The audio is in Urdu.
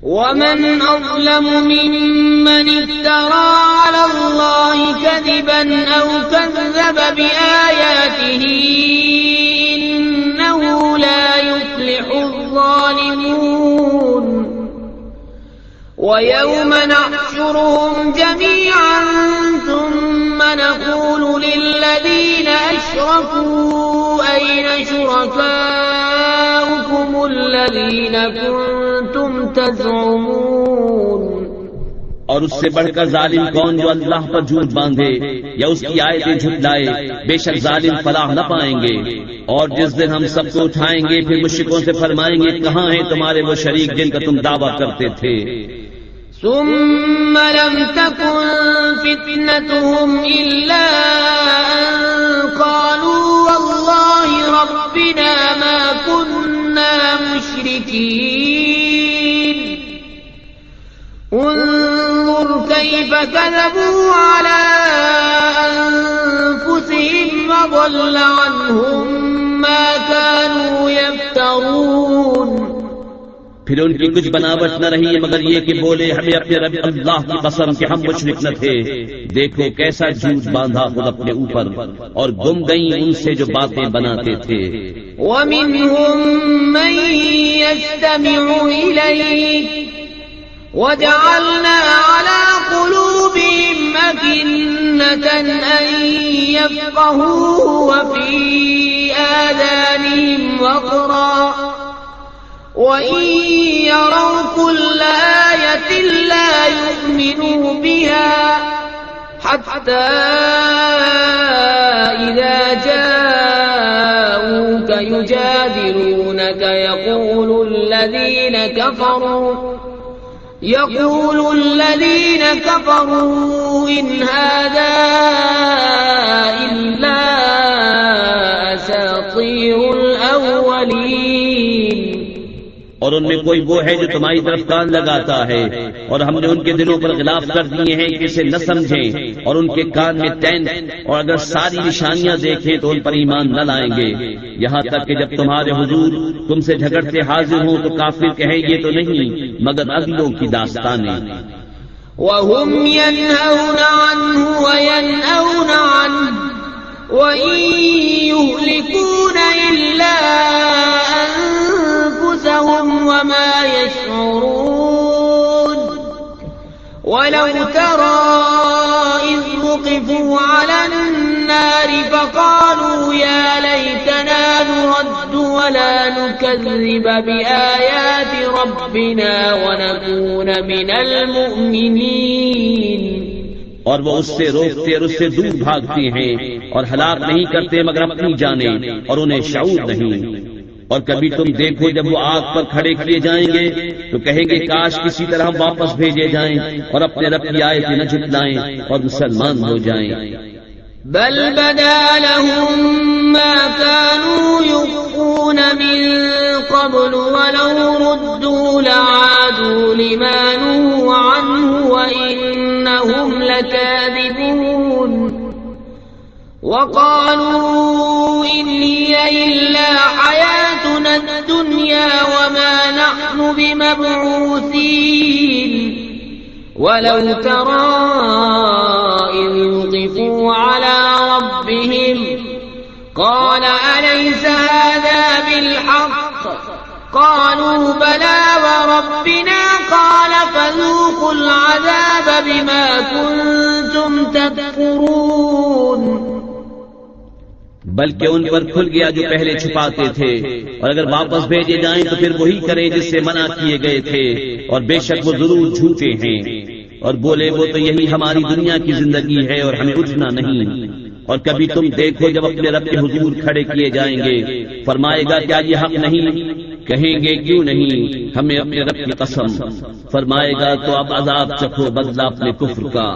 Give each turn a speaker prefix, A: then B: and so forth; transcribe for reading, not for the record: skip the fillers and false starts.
A: ومن أظلم ممن افترى على الله كذبا أو كذب بآياته إنه لا يفلح الظالمون ويوم نحشرهم جميعا ثم نقول للذين أشركوا أين شركاؤكم الذين كنتم تزعمون.
B: اور اس سے بڑھ کر ظالم کون جو اللہ پر جھوٹ باندھے یا اس کی آیتیں جھٹلائے، بے شک ظالم فلاح نہ پائیں گے. اور جس دن ہم سب کو اٹھائیں گے پھر مشرکوں سے فرمائیں گے کہاں ہیں تمہارے وہ شریک جن کا تم دعویٰ کرتے تھے.
A: ثم لم تكن فتنتهم إلا أن قالوا والله ربنا ما كنا مشركين. انظر كيف كذبوا على أنفسهم وضل عنهم ما كانوا يفترون.
B: پھر ان کی کچھ بناوٹ نہ رہی مگر یہ کہ بولے ہمیں اپنے رب اللہ کی قسم کہ ہم مشرک نہ تھے. دیکھو کیسا جھوٹ باندھا خود اپنے اوپر، اور گم گئیں ان سے جو باتیں بناتے تھے.
A: وَمِنْهُمْ مَنْ يَسْتَمِعُ إِلَيْكَ وَجَعَلْنَا عَلَى قُلُوبِهِمْ أَكِنَّةً أَنْ يَفْقَهُوهُ وَفِي آذَانِهِمْ وَقْرًا وَإِنْ يَرَوْا كُلَّ آيَةٍ لَا يُؤْمِنُوا بِهَا حَتَّى إِذَا جَاءُوكَ يُجَادِلُونَكَ يقول الذين كفروا إن هذا إلا أساطير الأولين.
B: اور ان میں کوئی وہ ہے جو تمہاری طرف کان لگاتا ہے، اور ہم نے ان کے دلوں پر غلاف کر دیے ہیں کہ اسے نہ سمجھیں، اور ان کے کان میں ٹین، اور اگر ساری نشانیاں دیکھیں تو ان پر ایمان نہ لائیں گے. یہاں تک کہ جب تمہارے حضور تم سے جھگڑتے حاضر ہوں تو کافر کہیں یہ تو نہیں مگر اگلوں کی داستانیں.
A: وَهُمْ يَنْهَوْنَ عَنْهُ وَيَنْأَوْنَ عَنْهُ وَإِنْ يُهْلِكُونَ إِلَّا أَنفُسَهُمْ وَمَا يَشْعُرُونَ. وَلَوْ تَرَى إِذْ وُقِفُوا عَلَى النَّارِ فَقَالُوا يَا لَيْتَنَا نُرَدُّ وَلَا نُكَذِّبَ بِآيَاتِ رَبِّنَا وَنَكُونَ مِنَ الْمُؤْمِنِينَ.
B: اور وہ اس سے روکتے اور اس سے دور بھاگتے ہیں اور ہلاک نہیں کرتے مگر اپنی جانیں، اور انہیں شعور نہیں. اور کبھی تم دیکھو جب وہ آگ پر کھڑے کیے جائیں گے تو کہیں گے کاش کسی طرح واپس بھیجے جائیں اور اپنے رب کی آیتیں نہ جھٹلائیں اور مسلمان ہو جائیں.
A: بل بدا لهم ما كانوا يخفون من قبل ولو ردوا لعادوا لما نهوا عنه وإنهم لكاذبون. وقالوا إن هي إلا حياتنا الدنيا وما نحن بمبعوثين. ولو ترى إذ وقفوا على ربهم قال أليس هذا بالحق قالوا بلى وربنا قال فذوقوا العذاب بما كنتم تكفرون.
B: بلکہ ان پر کھل گیا جو پہلے چھپاتے تھے، اور اگر واپس بھیجے جائیں تو پھر وہی کریں جس سے منع کیے گئے تھے، اور بے شک وہ ضرور جھوٹے ہیں. اور بولے وہ تو یہی ہماری دنیا کی زندگی ہے اور ہمیں اٹھنا نہیں. اور کبھی تم دیکھو جب اپنے رب کے حضور کھڑے کیے جائیں گے فرمائے گا کیا یہ حق نہیں؟ کہیں گے کیوں نہیں، ہمیں اپنے رب کی قسم. فرمائے گا تو اب عذاب چکھو بدلہ اپنے کفر کا.